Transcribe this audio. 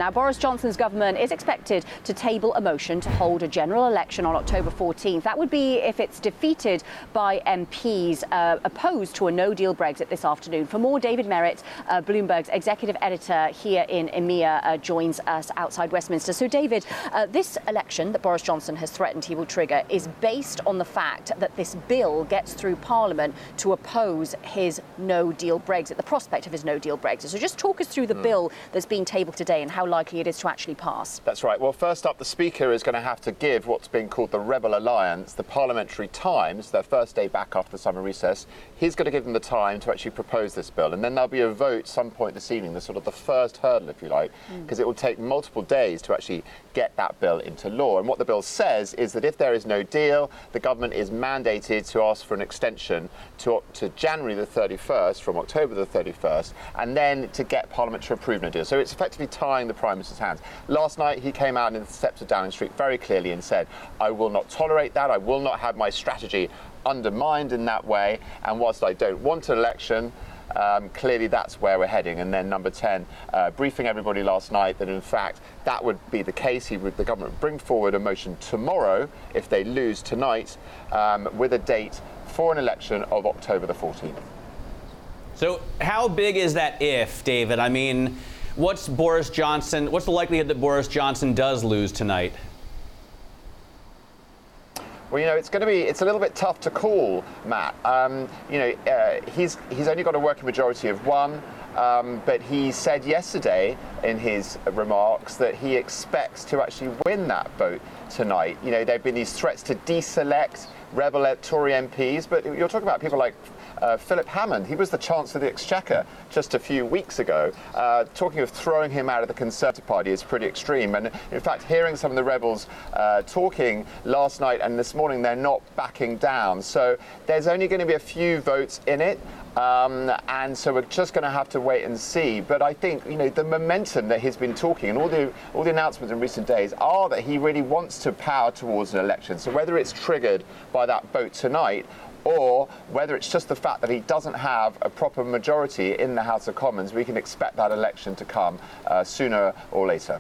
Now, Boris Johnson's government is expected to table a motion to hold a general election on October 14th. That would be if it's defeated by MPs opposed to a no-deal Brexit this afternoon. For more, David Merritt, Bloomberg's executive editor here in EMEA, joins us outside Westminster. So, David, this election that Boris Johnson has threatened he will trigger is based on the fact that this bill gets through Parliament to oppose his no-deal Brexit, the prospect of his no-deal Brexit. So just talk us through the bill that's being tabled today and how likely it is to actually pass. That's right. Well, first up, the Speaker is going to have to give what's being called the Rebel Alliance the parliamentary time, their first day back after the summer recess. He's going to give them the time to actually propose this bill. And then there'll be a vote some point this evening, the sort of the first hurdle, if you like, because it will take multiple days to actually get that bill into law. And what the bill says is that if there is no deal, the government is mandated to ask for an extension to January the 31st from October the 31st, and then to get Parliament to approve no deal. So it's effectively tying the Prime Minister's hands. Last night, he came out in the steps of Downing Street very clearly and said, I will not tolerate that. I will not have my strategy undermined in that way. And whilst I don't want an election, clearly that's where we're heading. And then number 10, briefing everybody last night that in fact that would be the case. The government would bring forward a motion tomorrow if they lose tonight with a date for an election of October the 14th. So how big is that if, David? I mean, what's the likelihood that Boris Johnson does lose tonight? Well, it's a little bit tough to call, Matt. He's only got a working majority of one, but he said yesterday in his remarks that he expects to actually win that vote tonight. There have been these threats to deselect Rebel Tory MPs, but you're talking about people like Philip Hammond. He was the Chancellor of the Exchequer just a few weeks ago. Talking of throwing him out of the Conservative Party is pretty extreme. And in fact, hearing some of the rebels talking last night and this morning, they're not backing down. So there's only going to be a few votes in it. And so we're just going to have to wait and see. But I think, the momentum that he's been talking and all the announcements in recent days are that he really wants to power towards an election. So whether it's triggered by that vote tonight or whether it's just the fact that he doesn't have a proper majority in the House of Commons, we can expect that election to come sooner or later.